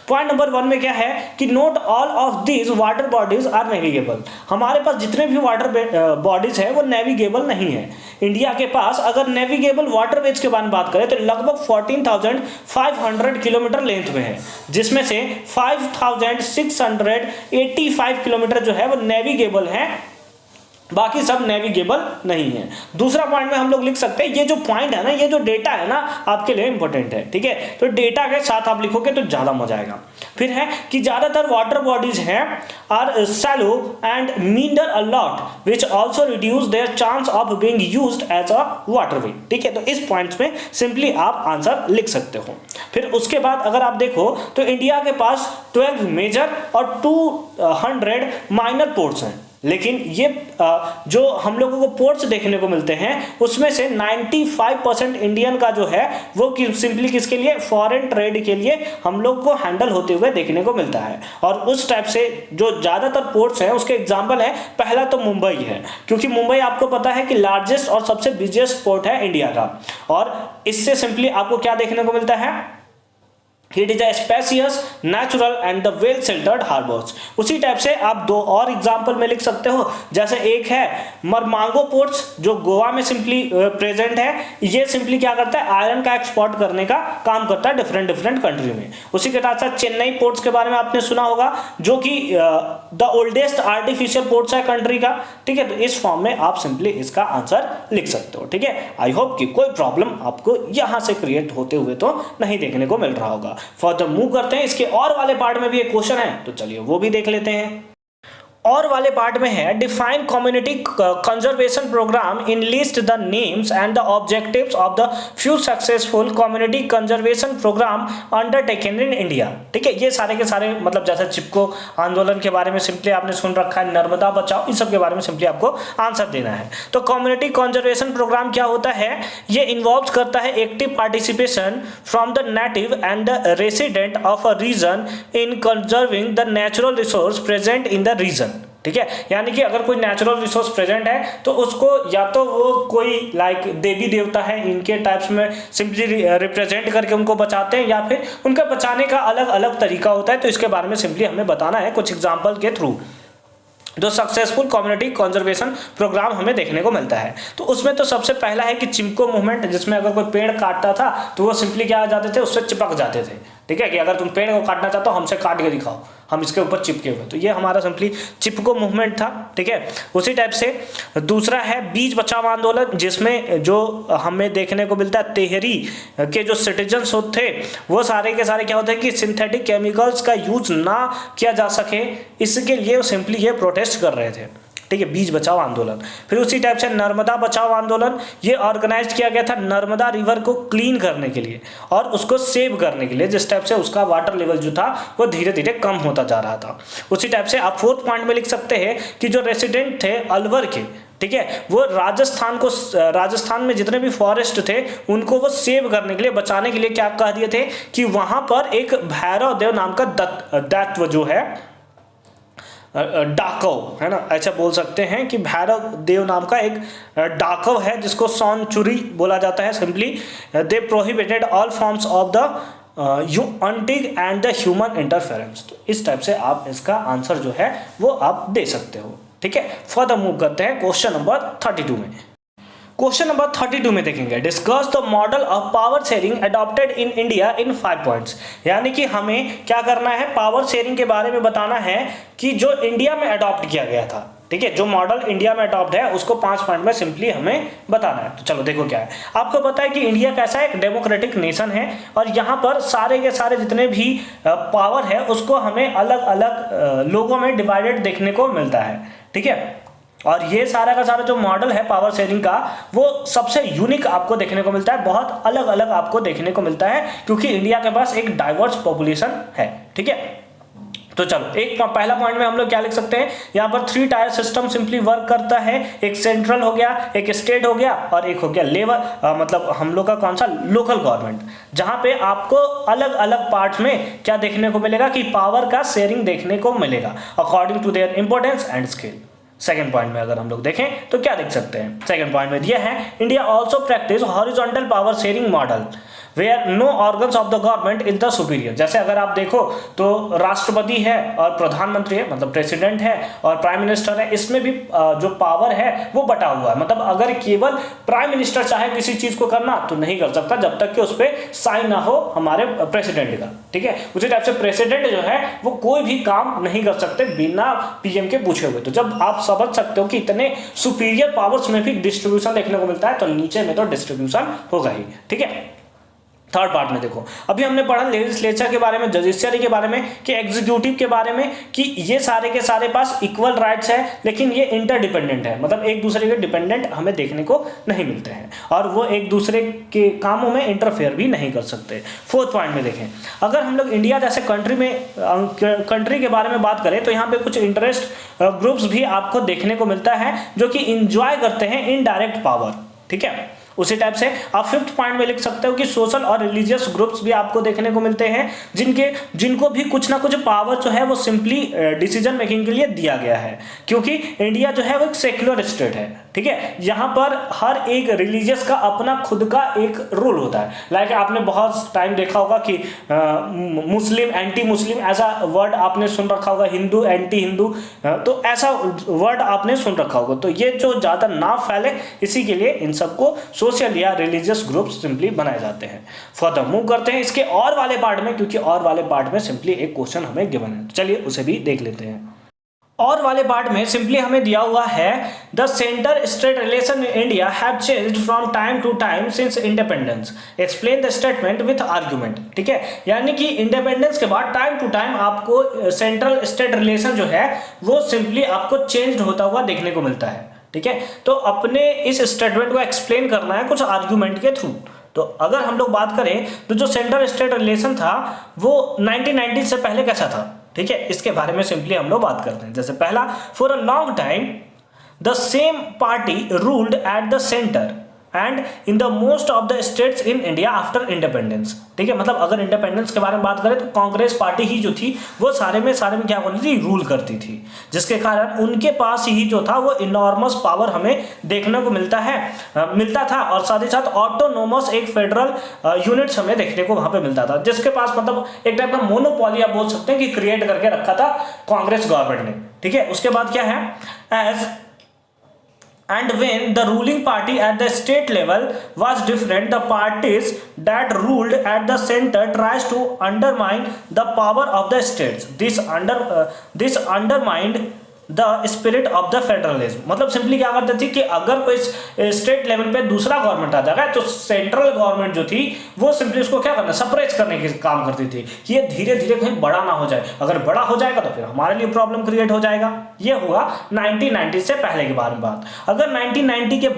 पॉइंट नंबर 1 में क्या है कि note all of these water bodies are navigable. हमारे पास जितने भी वाटर बॉडीज है वो नेविगेबल नहीं है। इंडिया के पास अगर नेविगेबल वाटरवेज के बारे में बात करें तो लगभग 14,500 किलोमीटर लेंथ में है, जिसमें से 5,685 किलोमीटर जो है वो नेविगेबल है बाकी सब नेविगेबल नहीं है। दूसरा पॉइंट में हम लोग लिख सकते हैं, ये जो पॉइंट है ना, ये जो डेटा है ना आपके लिए इंपॉर्टेंट है, ठीक है। तो डेटा के साथ आप लिखोगे तो ज़्यादा मजा आएगा। फिर है कि ज़्यादातर वाटर बॉडीज हैं are shallow and meander a lot which also reduce their chance of being used as a waterway, ठीक है। तो इस पॉइंट्स में सिंपली आप आंसर लिख सकते हो। फिर उसके बाद अगर आप देखो तो इंडिया के पास 12 मेजर और 200 माइनर पोर्ट्स हैं, लेकिन ये जो हम लोगों को पोर्ट्स देखने को मिलते हैं उसमें से 95% इंडियन का जो है वो सिंपली किसके लिए, फॉरेन ट्रेड के लिए हम लोग को हैंडल होते हुए देखने को मिलता है। और उस टाइप से जो ज़्यादातर पोर्ट्स हैं उसके एग्जांपल है, पहला तो मुंबई है, क्योंकि मुंबई आपको पता है कि लार्जेस्ट और सबसे बिजिएस्ट पोर्ट है इंडिया का। और इससे सिंपली आपको क्या देखने को मिलता है, it is a spacious, natural and the well sheltered harbours. उसी टाइप से आप दो और एग्जांपल में लिख सकते हो, जैसे एक है मरमांगो पोर्ट्स जो गोवा में सिंपली प्रेजेंट है। ये सिंपली क्या करता है, आयरन का एक्सपोर्ट करने का काम करता है डिफरेंट कंट्री में। उसी के साथ साथ चेन्नई पोर्ट्स के बारे में आपने सुना होगा, जो कि द ओल्डेस्ट आर्टिफिशियल पोर्ट्स है कंट्री का, ठीक है। तो इस फॉर्म में आप सिंपली इसका आंसर लिख सकते हो, ठीक है। आई होप कि कोई प्रॉब्लम आपको यहां से क्रिएट होते हुए तो नहीं देखने को मिल रहा होगा। फर्दर मूव करते हैं, इसके और वाले पार्ट में भी एक क्वेश्चन है, तो चलिए वो भी देख लेते हैं। और वाले पार्ट में है, define community conservation programme enlist the names and the objectives of the few successful community conservation programme undertaken in India, ठीक है। ये सारे के सारे मतलब जैसे चिपको आंदोलन के बारे में सिंपली आपने सुन रखा है, नर्मदा बचाओ, इन सब के बारे में सिंपली आपको आंसर देना है। तो कम्युनिटी कंजर्वेशन प्रोग्राम क्या होता है, ये इन्वॉल्व करता है active participation from the native and the resident of a region in conserving the natural resource present in the region, ठीक है। यानी कि अगर कोई नेचुरल रिसोर्स प्रेजेंट है तो उसको या तो वो कोई लाइक देवी देवता है इनके टाइप्स में सिंपली रिप्रेजेंट करके उनको बचाते हैं, या फिर उनका बचाने का अलग अलग तरीका होता है। तो इसके बारे में सिंपली हमें बताना है कुछ एग्जाम्पल के थ्रू। जो सक्सेसफुल कम्युनिटी कंजर्वेशन प्रोग्राम हमें देखने को मिलता है, तो उसमें तो सबसे पहला है कि चिपको मूवमेंट, जिसमें अगर कोई पेड़ काटता था तो वो सिंपली क्या आ जाते थे, उससे चिपक जाते थे, ठीक है। कि अगर तुम पेड़ को काटना चाहते हो हमसे काट के दिखाओ, हम इसके ऊपर चिपके हुए, तो ये हमारा सिंपली चिपको मूवमेंट था, ठीक है। उसी टाइप से दूसरा है बीज बचाओ आंदोलन, जिसमें जो हमें देखने को मिलता है तेहरी के जो सिटीजन्स थे वो सारे के सारे क्या होते हैं कि सिंथेटिक केमिकल्स का यूज ना किया जा सके, इसके लिए सिंपली ये प्रोटेस्ट कर रहे थे, ठीक है, बीज बचाओ आंदोलन। फिर उसी टाइप से नर्मदा बचाओ आंदोलन, ये ऑर्गेनाइज किया गया था नर्मदा रिवर को क्लीन करने के लिए और उसको सेव करने के लिए, जिस टाइप से उसका वाटर लेवल जो था वो धीरे धीरे कम होता जा रहा था। उसी टाइप से आप फोर्थ पॉइंट में लिख सकते हैं कि जो रेसिडेंट थे अलवर के, ठीक है, वो राजस्थान में जितने भी फॉरेस्ट थे उनको वो सेव करने के लिए, बचाने के लिए क्या कह दिए थे कि वहां पर एक भैरव देव नाम का दैत्व जो है, डाकव है ना, ऐसा बोल सकते हैं कि भैरव देव नाम का एक डाकव है जिसको सौनचुरी बोला जाता है। Simply they prohibited all forms of the hunting and the human interference. तो इस टाइप से आप इसका आंसर जो है वो आप दे सकते हो, ठीक है। फर्दर मूव करते हैं क्वेश्चन नंबर 32 में। क्वेश्चन नंबर 32 में देखेंगे, discuss the model of power sharing adopted in India in 5 points. यानी कि हमें क्या करना है, पावर शेयरिंग के बारे में बताना है कि जो इंडिया में अडॉप्ट किया गया था, ठीक है, जो मॉडल इंडिया में अडॉप्ट है उसको 5 पॉइंट में सिंपली हमें बताना है। तो चलो देखो क्या है। आपको पता है कि इंडिया कैसा एक डेमोक्रेटिक नेशन है और यहाँ पर सारे के सारे जितने भी पावर है उसको हमें अलग अलग लोगों में डिवाइडेड देखने को मिलता है, ठीक है। और ये सारा का सारा जो मॉडल है पावर शेयरिंग का वो सबसे यूनिक आपको देखने को मिलता है, बहुत अलग अलग आपको देखने को मिलता है, क्योंकि इंडिया के पास एक डाइवर्स पॉपुलेशन है, ठीक है। तो चलो एक पहला पॉइंट में हम लोग क्या लिख सकते हैं, यहाँ पर 3 टायर सिस्टम सिंपली वर्क करता है। एक सेंट्रल हो गया, एक स्टेट हो गया और एक हो गया लेवल मतलब हम लोग का कौन सा, लोकल गवर्नमेंट, जहां पे आपको अलग अलग पार्ट्स में क्या देखने को मिलेगा कि पावर का शेयरिंग देखने को मिलेगा according to their importance and scale. Second point में अगर हम लोग देखें तो क्या देख सकते हैं, सेकंड पॉइंट में दिया है India also practice horizontal power sharing model where no organs of the government is the superior. जैसे अगर आप देखो तो राष्ट्रपति है और प्रधानमंत्री है, मतलब प्रेसिडेंट है और प्राइम मिनिस्टर है, इसमें भी जो पावर है वो बटा हुआ है। मतलब अगर केवल प्राइम मिनिस्टर चाहे किसी चीज को करना तो नहीं कर सकता जब तक कि उस पर साइन ना हो हमारे प्रेसिडेंट का, ठीक है। उसी टाइप से प्रेसिडेंट जो है वो कोई भी काम नहीं कर सकते बिना पीएम के पूछे हुए। तो जब आप समझ सकते हो कि इतने सुपीरियर पावर्स में भी डिस्ट्रीब्यूशन देखने को मिलता है तो नीचे में तो डिस्ट्रीब्यूशन होगा ही, ठीक है। थर्ड पार्ट में देखो, अभी हमने पढ़ा लेजिस्लेचर के बारे में, जुडिशरी के बारे में, कि एग्जीक्यूटिव के बारे में, कि ये सारे के सारे पास इक्वल राइट्स है लेकिन ये इंटरडिपेंडेंट है, मतलब एक दूसरे के डिपेंडेंट हमें देखने को नहीं मिलते हैं और वो एक दूसरे के कामों में इंटरफेयर भी नहीं कर सकते। फोर्थ पॉइंट में देखें, अगर हम लोग इंडिया जैसे कंट्री के बारे में बात करें तो यहाँ पे कुछ इंटरेस्ट ग्रुप्स भी आपको देखने को मिलता है जो कि इंजॉय करते हैं इनडायरेक्ट पावर, ठीक है। उसी टाइप से आप फिफ्थ पॉइंट में लिख सकते हो कि सोशल और रिलीजियस ग्रुप्स भी आपको देखने को मिलते हैं जिनको भी कुछ ना कुछ पावर जो है वो सिंपली डिसीजन मेकिंग के लिए दिया गया है, क्योंकि इंडिया जो है वो एक सेक्युलर स्टेट है, ठीक है। यहाँ पर हर एक रिलीजियस का अपना खुद का एक रूल होता है। लाइक आपने बहुत टाइम देखा होगा कि मुस्लिम एंटी मुस्लिम ऐसा वर्ड आपने सुन रखा होगा, हिंदू एंटी हिंदू, तो ऐसा वर्ड आपने सुन रखा होगा। तो ये जो ज़्यादा ना फैले इसी के लिए इन सबको सोशल या रिलीजियस ग्रुप्स सिंपली बनाए जाते हैं। फर्दर मूव करते हैं इसके और वाले पार्ट में, क्योंकि और वाले पार्ट में सिंपली एक क्वेश्चन हमें गिवन है, चलिए उसे भी देख लेते हैं। और वाले पार्ट में सिंपली हमें दिया हुआ है the centre state relation in India have changed from time to time since independence, explain the statement with argument, ठीक है। यानी कि इंडिपेंडेंस के बाद टाइम टू टाइम आपको सेंट्रल स्टेट रिलेशन जो है वो सिंपली आपको चेंज होता हुआ देखने को मिलता है, ठीक है। तो अपने इस स्टेटमेंट को एक्सप्लेन करना है कुछ आर्गुमेंट के थ्रू। तो अगर हम लोग बात करें तो जो सेंट्रल स्टेट रिलेशन था वो 1990 से पहले कैसा था, ठीक है, इसके बारे में सिंपली हम लोग बात करते हैं। जैसे पहला, for a long time the same party ruled at the centre and in the most of the states in India after independence, ठीक है। मतलब अगर इंडिपेंडेंस के बारे में बात करें तो कांग्रेस पार्टी ही जो थी वो सारे में क्या करती थी, रूल करती थी, जिसके कारण उनके पास ही जो था वो इनॉर्मस पावर हमें देखने को मिलता था और साथ ही साथ ऑटोनोमस एक फेडरल यूनिट्स हमें देखने को वहां पे मिलता था, जिसके पास मतलब एक टाइप का मोनोपोली आप बोल सकते हैं कि क्रिएट करके रखा था कांग्रेस गवर्नमेंट ने, ठीक है। उसके बाद क्या है, as and when the ruling party at the state level was different, the parties that ruled at the center tries to undermine the power of the states. This undermined the spirit of the federalism. मतलब simply क्या करते थे कि अगर कोई state level पे दूसरा government आ जाएगा तो सेंट्रल गवर्नमेंट जो थी वो सिंपली उसको क्या करना, सप्रेस करने के काम करती थी कि ये धीरे धीरे कहीं बड़ा ना हो जाए, अगर बड़ा हो जाएगा तो फिर हमारे लिए प्रॉब्लम क्रिएट हो जाएगा। ये हुआ 1990 से पहले के बारे में बात। अगर 1990 के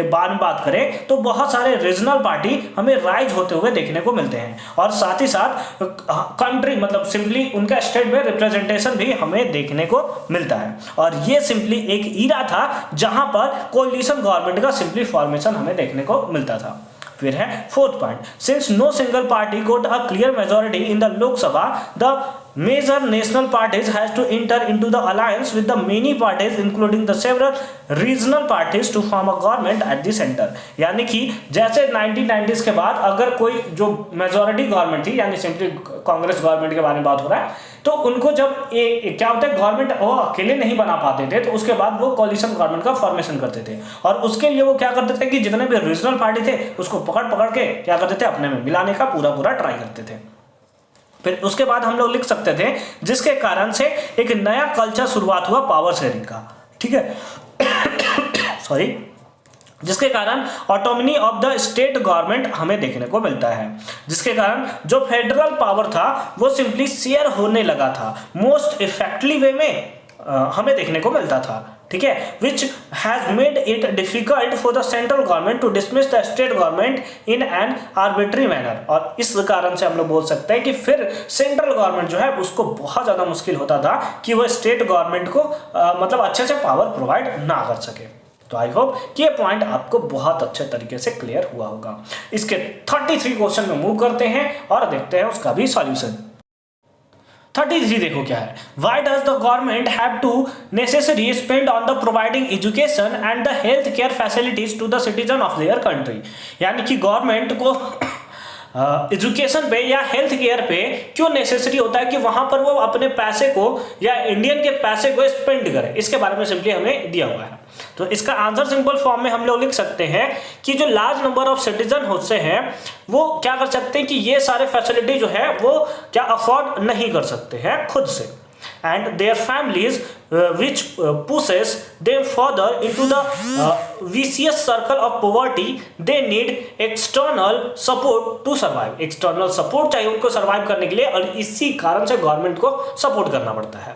बारे में बात करें तो बहुत सारे रीजनल पार्टी हमें राइज होते हुए देखने को मिलते हैं और साथ ही साथ कंट्री मतलब सिंपली उनका स्टेट में रिप्रेजेंटेशन भी हमें देखने को मिलता है। और ये सिंपली एक ईरा था जहां पर कोलिशन गवर्नमेंट का सिंपली फॉर्मेशन हमें देखने को मिलता था। फिर है fourth point, since no single party got a clear majority in the Lok Sabha the major national parties has to enter into the alliance with the many parties including the several regional parties to form a government at the center। यानी कि जैसे 1990s के बाद अगर कोई जो majority government थी यानी सिंपली कांग्रेस गवर्नमेंट के बारे में बात हो रहा है तो उनको जब क्या होता है गवर्नमेंट वो अकेले नहीं बना पाते थे तो उसके बाद वो कोलिशन गवर्नमेंट का फॉर्मेशन करते थे और उसके लिए वो क्या करते थे कि जितने भी रीजनल पार्टी थे उसको पकड़ के क्या करते थे अपने में मिलाने का पूरा ट्राई करते थे। फिर उसके बाद हम लोग लिख सकते थे जिसके कारण से एक नया कल्चर शुरुआत हुआ पावर शेयरिंग का, ठीक है सॉरी, जिसके कारण autonomy of the state government हमें देखने को मिलता है, जिसके कारण जो फेडरल पावर था वो सिंपली शेयर होने लगा था मोस्ट इफेक्टिव वे में हमें देखने को मिलता था, ठीक है, which has made it difficult for the central government to dismiss the state government in an arbitrary manner. और इस कारण से हम लोग बोल सकते हैं कि फिर सेंट्रल गवर्नमेंट जो है उसको बहुत ज़्यादा मुश्किल होता था कि वो स्टेट गवर्नमेंट को मतलब अच्छे से पावर प्रोवाइड ना कर सके। तो आई होप कि ये पॉइंट आपको बहुत अच्छे तरीके से क्लियर हुआ होगा। इसके 33 क्वेश्चन में मूव करते हैं और देखते हैं उसका भी सॉल्यूशन। 33 देखो क्या है, why does the government have to necessary spend on the providing education and the health care facilities to the citizen of their country. यानी कि गवर्नमेंट को एजुकेशन पे या हेल्थ केयर पे क्यों नेसेसरी होता है कि वहां पर वो अपने पैसे को या इंडियन के पैसे को स्पेंड करे, इसके बारे में सिंपली हमें दिया हुआ है। तो इसका आंसर सिंपल फॉर्म में हम लोग लिख सकते हैं कि जो लार्ज नंबर ऑफ सिटीजन होते हैं वो क्या कर सकते हैं कि ये सारे फैसिलिटी जो है वो क्या अफोर्ड नहीं कर सकते हैं खुद से, and their families which pushes them further into the vicious circle of poverty. They need external support to survive. external support चाहिए उनको survive करने के लिए, और इसी कारण से गवर्नमेंट को सपोर्ट करना पड़ता है।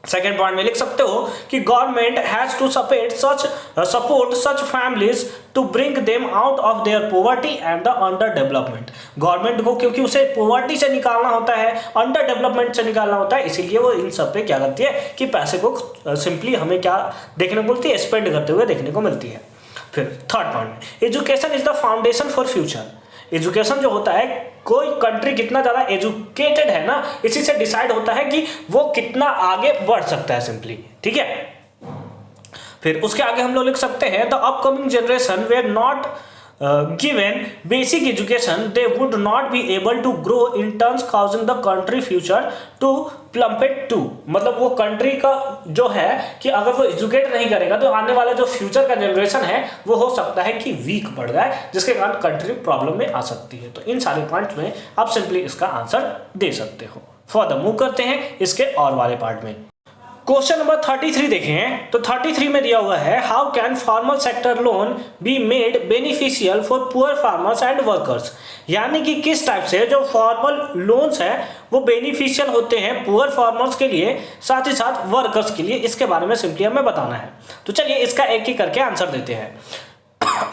सेकेंड पॉइंट में लिख सकते हो कि government has to support such families to bring them out of their poverty and the under development. Government को क्योंकि उसे पॉवर्टी से निकालना होता है, अंडर डेवलपमेंट से निकालना होता है, इसीलिए वो इन सब पे क्या करती है कि पैसे को सिंपली हमें क्या देखने को मिलती है, स्पेंड करते हुए देखने को मिलती है। फिर third point, education is the foundation for future. Education जो होता है, कोई कंट्री कितना ज़्यादा एजुकेटेड है ना, इसी से डिसाइड होता है कि वो कितना आगे बढ़ सकता है सिंपली, ठीक है। फिर उसके आगे हम लोग लिख सकते हैं the upcoming generation were not given basic education they would not be able to grow in terms causing the country future to plummet to। मतलब वो कंट्री का जो है कि अगर वो एजुकेट नहीं करेगा तो आने वाला जो फ्यूचर का जनरेशन है वो हो सकता है कि वीक बढ़ जाए, जिसके कारण कंट्री प्रॉब्लम में आ सकती है। तो इन सारे पॉइंट्स में आप सिंपली इसका आंसर दे सकते हो। फर्दर मूव करते हैं इसके और वाले पार्ट में। क्वेश्चन नंबर 33 देखें तो 33 में दिया हुआ है how can formal sector loan be made beneficial for poor farmers and workers. यानी कि किस टाइप से जो फॉर्मल लोन्स है वो बेनिफिशियल होते हैं पुअर फार्मर्स के लिए, साथ ही साथ वर्कर्स के लिए, इसके बारे में सिंपली हमें बताना है। तो चलिए इसका एक ही करके आंसर देते हैं।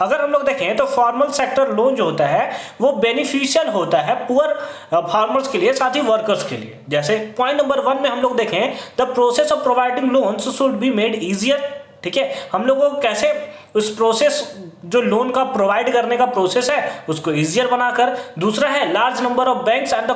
अगर हम लोग देखें तो फॉर्मल सेक्टर लोन जो होता है वो बेनिफिशियल होता है पुअर फार्मर्स के लिए, साथ ही वर्कर्स के लिए। जैसे पॉइंट नंबर 1 में हम लोग देखें the process of providing loans should be made easier. ठीक है, हम लोगों को कैसे उस प्रोसेस जो लोन का प्रोवाइड करने का प्रोसेस है उसको इजियर बनाकर। दूसरा है large number of banks and the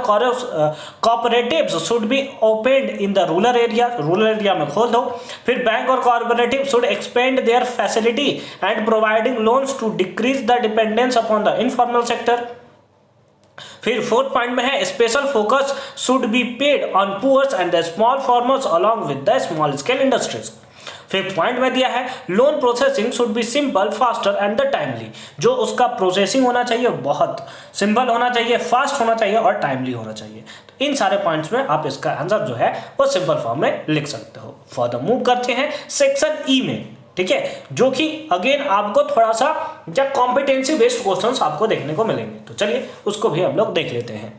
cooperatives should be opened in the rural area. Rural area में खोल दो। फिर बैंक और cooperative should expand their facility and providing loans to decrease the dependence upon the informal sector. फिर fourth point में है special focus should be paid on poors and the small farmers along with the small scale industries. Fifth point में दिया है loan processing should be simple faster and the timely. जो उसका processing होना चाहिए बहुत सिंपल होना चाहिए, फास्ट होना चाहिए और टाइमली होना चाहिए। तो इन सारे पॉइंट्स में आप इसका आंसर जो है वो सिंपल फॉर्म में लिख सकते हो। फर्दर मूव करते हैं सेक्शन ई में, ठीक है, जो कि अगेन आपको थोड़ा सा या कॉम्पिटेंसी बेस्ड क्वेश्चंस आपको देखने को मिलेंगे। तो चलिए उसको भी हम लोग देख लेते हैं।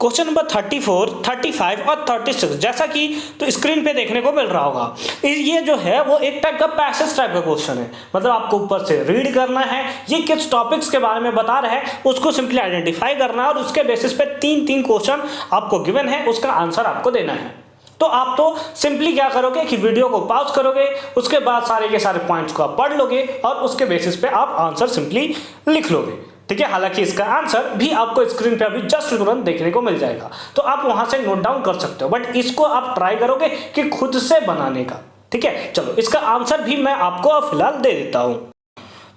क्वेश्चन नंबर 34, 35 और 36 जैसा कि तो स्क्रीन पे देखने को मिल रहा होगा, ये जो है वो एक टाइप का पैसेज टाइप का क्वेश्चन है। मतलब आपको ऊपर से रीड करना है, ये किस टॉपिक्स के बारे में बता रहा है उसको सिंपली आइडेंटिफाई करना है, और उसके बेसिस पे 3 क्वेश्चन आपको गिवन है, उसका आंसर आपको देना है। तो आप तो सिंपली क्या करोगे कि वीडियो को पॉज करोगे, उसके बाद सारे के सारे पॉइंट्स को आप पढ़ लोगे और उसके बेसिस पे आप आंसर सिंपली लिख लोगे। ठीक है, हालांकि इसका आंसर भी आपको स्क्रीन पे अभी जस्ट तुरंत देखने को मिल जाएगा, तो आप वहां से नोट डाउन कर सकते हो, बट इसको आप ट्राई करोगे कि खुद से बनाने का। ठीक है, चलो इसका आंसर भी मैं आपको फिलहाल दे देता हूं।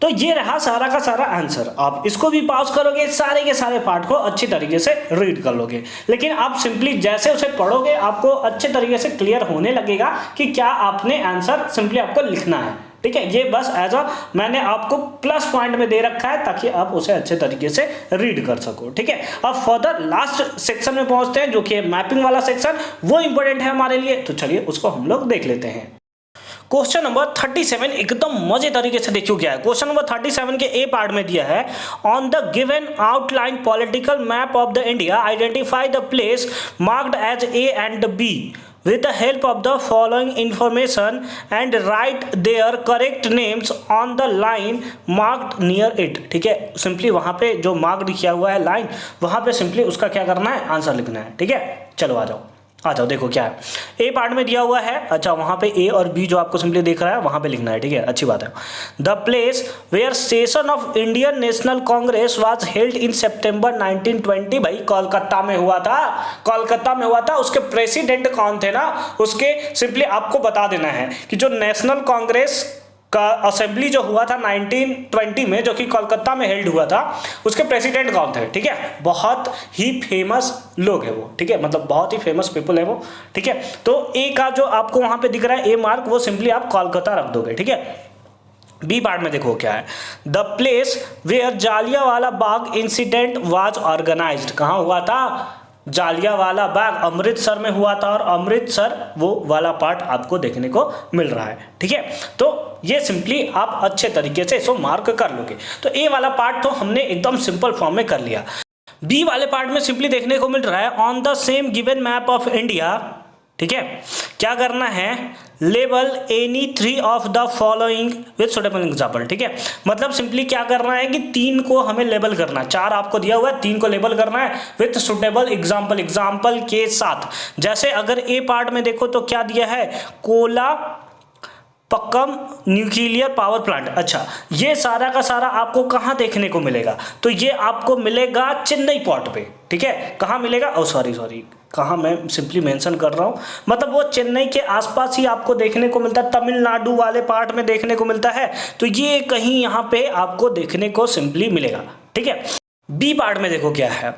तो ये रहा सारा का सारा आंसर। आप इसको भी पॉज करोगे, सारे के सारे पार्ट को अच्छी तरीके से रीड कर लोगे, लेकिन आप सिंपली जैसे उसे पढ़ोगे आपको अच्छे तरीके से क्लियर होने लगेगा कि क्या आपने आंसर सिंपली आपको लिखना है। ठीक है, ये बस एज अ मैंने आपको प्लस पॉइंट में दे रखा है ताकि आप उसे अच्छे तरीके से रीड कर सको। ठीक है, अब फर्दर लास्ट सेक्शन में पहुंचते हैं जो कि मैपिंग वाला सेक्शन, वो इंपॉर्टेंट है हमारे लिए। तो चलिए उसको हम लोग देख लेते हैं। क्वेश्चन नंबर 37 एकदम मजे तरीके से देखियो क्या है। क्वेश्चन नंबर 37 के ए पार्ट में दिया है on the given outline political map of the India identify the place marked as A and B with the help of the following information and write their correct names on the line marked near it। ठीक है, simply वहां पे जो mark किया हुआ है line, वहां पे सिंपली उसका क्या करना है, आंसर लिखना है। ठीक है, चलो आ जाओ देखो क्या है। ए पार्ट में दिया हुआ है, अच्छा वहां पे ए और बी जो आपको सिंपली दिख रहा है वहां पे लिखना है। ठीक है, अच्छी बात है। The place where session of Indian National Congress was held in September 1920। भाई कोलकाता में हुआ था। उसके प्रेसिडेंट कौन थे ना, उसके सिंपली आपको बता देना है कि जो नेशनल कांग्रेस का असेंबली जो हुआ था 1920 में, जो कि कोलकाता में हेल्ड हुआ था, उसके प्रेसिडेंट कौन थे? ठीक है, बहुत ही फेमस लोग है वो, ठीक है, मतलब बहुत ही फेमस पीपल है वो, ठीक है। तो ए का जो आपको वहां पे दिख रहा है ए मार्क, वो सिंपली आप कोलकाता रख दोगे, ठीक है। बी पार्ट में देखो क्या है, the place where Jallianwala Bagh incident was organised. कहां हुआ था? जालियांवाला बाग अमृतसर में हुआ था, और अमृतसर वो वाला पार्ट आपको देखने को मिल रहा है, ठीक है। तो ये सिंपली आप अच्छे तरीके से इसको मार्क कर लोगे। तो ए वाला पार्ट तो हमने एकदम सिंपल फॉर्म में कर लिया। बी वाले पार्ट में सिंपली देखने को मिल रहा है, on the same given map of India, ठीक है, क्या करना है? Label any 3 of the following with suitable example, ठीक है। मतलब सिंपली क्या करना है कि 3 को हमें लेबल करना है, 4 आपको दिया हुआ है, 3 को लेबल करना है विथ सुटेबल एग्जाम्पल, एग्जाम्पल के साथ। जैसे अगर ए पार्ट में देखो तो क्या दिया है? Kalpakkam nuclear power plant. अच्छा, ये सारा का सारा आपको कहाँ देखने को मिलेगा? तो ये आपको मिलेगा चेन्नई पोर्ट पे, ठीक है। कहाँ मिलेगा? ओ सॉरी कहाँ, मैं सिंपली मेंशन कर रहा हूँ, मतलब वो चेन्नई के आसपास ही आपको देखने को मिलता है, तमिलनाडु वाले पार्ट में देखने को मिलता है। तो ये कहीं यहाँ पे आपको देखने को सिंपली मिलेगा, ठीक है। बी पार्ट में देखो क्या है,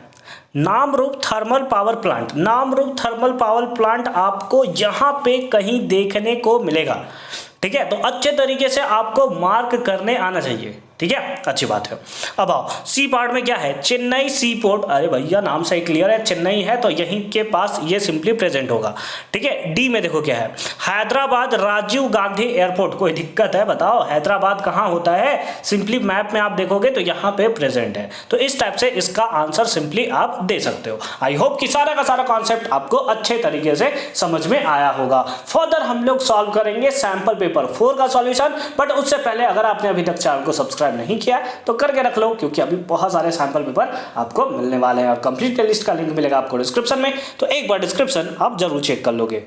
Namrup thermal power plant. Namrup thermal power plant आपको यहाँ पे कहीं देखने को मिलेगा, ठीक है। तो अच्छे तरीके से आपको मार्क करने आना चाहिए, ठीक है, अच्छी बात है। अब आओ सी पार्ट में क्या है? चेन्नई सी पोर्ट। अरे भैया नाम से ही क्लियर है, चेन्नई है तो यहीं के पास ये सिंपली प्रेजेंट होगा, ठीक है। डी में देखो क्या है, हैदराबाद राजीव गांधी एयरपोर्ट। कोई दिक्कत है बताओ? हैदराबाद कहाँ होता है? सिंपली मैप में आप देखोगे तो यहाँ पे प्रेजेंट है। तो इस टाइप से इसका आंसर सिंपली आप दे सकते हो। आई होप कि सारा का सारा कॉन्सेप्ट आपको अच्छे तरीके से समझ में आया होगा। फर्दर हम लोग सॉल्व करेंगे सैंपल पेपर 4 का सॉल्यूशन, बट उससे पहले अगर आपने अभी तक चैनल को सब्सक्राइब नहीं किया तो करके रख लो, क्योंकि अभी बहुत सारे सैंपल पेपर आपको मिलने वाले हैं, और कंप्लीट लिस्ट का लिंक मिलेगा आपको डिस्क्रिप्शन में, तो एक बार डिस्क्रिप्शन आप जरूर चेक कर लोगे।